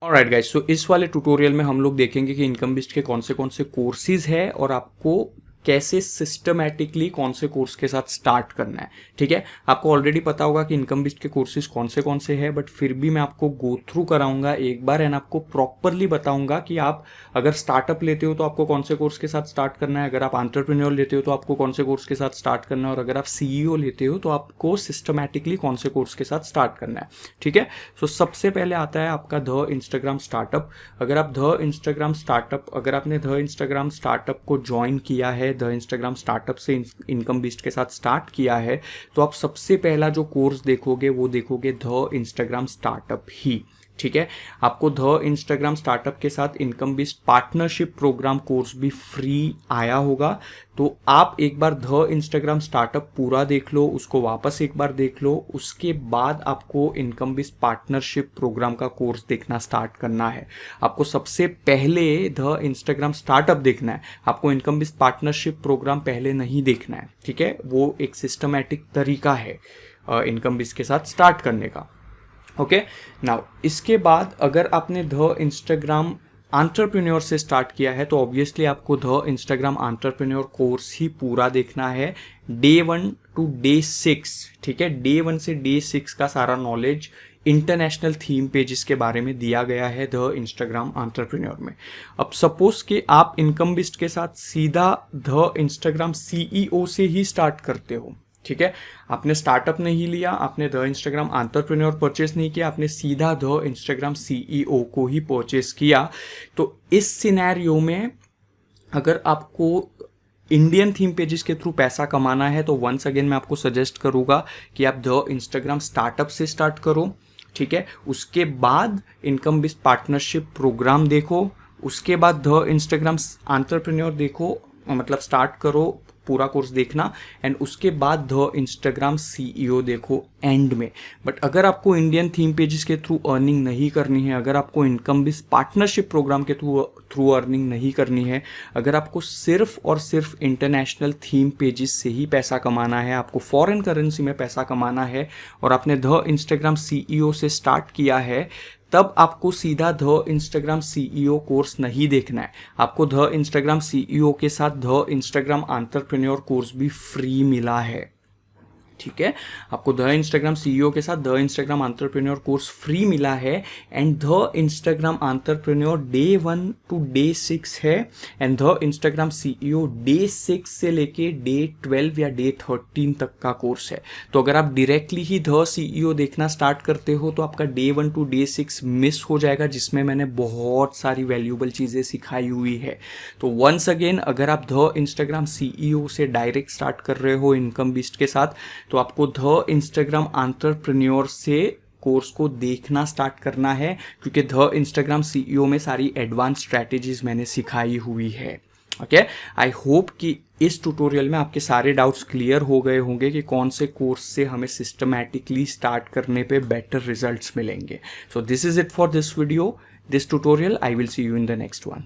Alright guys, सो इस वाले tutorial में हम लोग देखेंगे कि इनकम बिस्ट के कौन से कोर्सेज है और आपको कैसे सिस्टमैटिकली कौन से कोर्स के साथ स्टार्ट करना है। ठीक है, आपको ऑलरेडी पता होगा कि इनकम बिस्ट के कोर्सेज कौन से हैं, बट फिर भी मैं आपको गो थ्रू कराऊंगा एक बार एंड आपको प्रॉपरली बताऊंगा कि आप अगर स्टार्टअप लेते हो तो आपको कौन से कोर्स के साथ स्टार्ट करना है, अगर आप एंटरप्रेन्योर लेते हो तो आपको कौन से कोर्स के साथ स्टार्ट करना है, और अगर आप सीईओ लेते हो तो आपको सिस्टमैटिकली कौन से कोर्स के साथ स्टार्ट करना है। ठीक है, सो सबसे पहले आता है आपका द इंस्टाग्राम स्टार्टअप। अगर आपने द इंस्टाग्राम स्टार्टअप को ज्वाइन किया है, द इंस्टाग्राम स्टार्टअप से इनकम बिस्ट के साथ स्टार्ट किया है, तो आप सबसे पहला जो कोर्स देखोगे वो देखोगे द इंस्टाग्राम स्टार्टअप ही। ठीक है, आपको द इंस्टाग्राम स्टार्टअप के साथ income beast partnership program course भी फ्री आया होगा। तो आप एक बार द इंस्टाग्राम स्टार्टअप पूरा देख लो, उसको वापस एक बार देख लो, उसके बाद आपको इनकम बिस्ट पार्टनरशिप प्रोग्राम का कोर्स देखना स्टार्ट करना है। आपको सबसे पहले द इंस्टाग्राम स्टार्टअप देखना है, आपको इनकम बिस्ट पार्टनरशिप प्रोग्राम पहले नहीं देखना है। ठीक है, वो एक सिस्टमैटिक तरीका है इनकम बिस्ट के साथ स्टार्ट करने का। ओके, नाउ इसके बाद अगर आपने द इंस्टाग्राम एंटरप्रेन्योर से स्टार्ट किया है तो ऑब्वियसली आपको द इंस्टाग्राम एंटरप्रेन्योर कोर्स ही पूरा देखना है, डे 1 टू डे 6। ठीक है, डे 1 से डे 6 का सारा नॉलेज इंटरनेशनल थीम पेजेस के बारे में दिया गया है द इंस्टाग्राम एंटरप्रेन्योर में। अब सपोज कि आप इनकम बिस्ट के साथ सीधा द इंस्टाग्राम सीईओ से ही स्टार्ट करते हो। ठीक है, आपने स्टार्टअप नहीं लिया, आपने द इंस्टाग्राम एंटरप्रेन्योर परचेस नहीं किया, आपने सीधा द इंस्टाग्राम सीईओ को ही परचेस किया। तो इस सिनेरियो में अगर आपको इंडियन थीम पेजेस के थ्रू पैसा कमाना है तो वंस अगेन मैं आपको सजेस्ट करूंगा कि आप द इंस्टाग्राम स्टार्टअप से स्टार्ट करो। ठीक है, उसके बाद इनकम बिस्ट पार्टनरशिप प्रोग्राम देखो, उसके बाद द इंस्टाग्राम एंटरप्रेन्योर देखो, मतलब स्टार्ट करो, पूरा कोर्स देखना, एंड उसके बाद द इंस्टाग्राम सीईओ देखो एंड में। बट अगर आपको इंडियन थीम पेजेस के थ्रू अर्निंग नहीं करनी है, अगर आपको इनकम बिस्ट पार्टनरशिप प्रोग्राम के थ्रू अर्निंग नहीं करनी है, अगर आपको सिर्फ और सिर्फ इंटरनेशनल थीम पेजेस से ही पैसा कमाना है, आपको फॉरेन करेंसी में पैसा कमाना है और आपने द इंस्टाग्राम सीईओ से स्टार्ट किया है, तब आपको सीधा द इंस्टाग्राम सीईओ कोर्स नहीं देखना है। आपको द इंस्टाग्राम सीईओ के साथ द इंस्टाग्राम एंटरप्रेन्योर कोर्स भी फ्री मिला है। ठीक है, आपको द इंस्टाग्राम सीईओ के साथ the Instagram entrepreneur course free मिला है, and the Instagram entrepreneur day 1 to day 6 है, and the Instagram CEO day 6 से लेके डे 12 या डे 13 तक का कोर्स है। तो अगर आप डायरेक्टली ही द सीईओ देखना स्टार्ट करते हो तो आपका डे 1 टू डे 6 मिस हो जाएगा, जिसमें मैंने बहुत सारी वैल्यूएबल चीज़ें सिखाई हुई है। तो वंस अगेन अगर आप द इंस्टाग्राम सीईओ से डायरेक्ट स्टार्ट कर रहे हो इनकम बिस्ट के साथ, तो आपको द इंस्टाग्राम एंटरप्रेन्योर से कोर्स को देखना स्टार्ट करना है, क्योंकि द इंस्टाग्राम सीईओ में सारी एडवांस स्ट्रैटेजीज मैंने सिखाई हुई है। ओके, आई होप कि इस ट्यूटोरियल में आपके सारे डाउट्स क्लियर हो गए होंगे कि कौन से कोर्स से हमें सिस्टमैटिकली स्टार्ट करने पे बेटर रिजल्ट्स मिलेंगे। So this is it for this video, this tutorial. I will see you in the next one.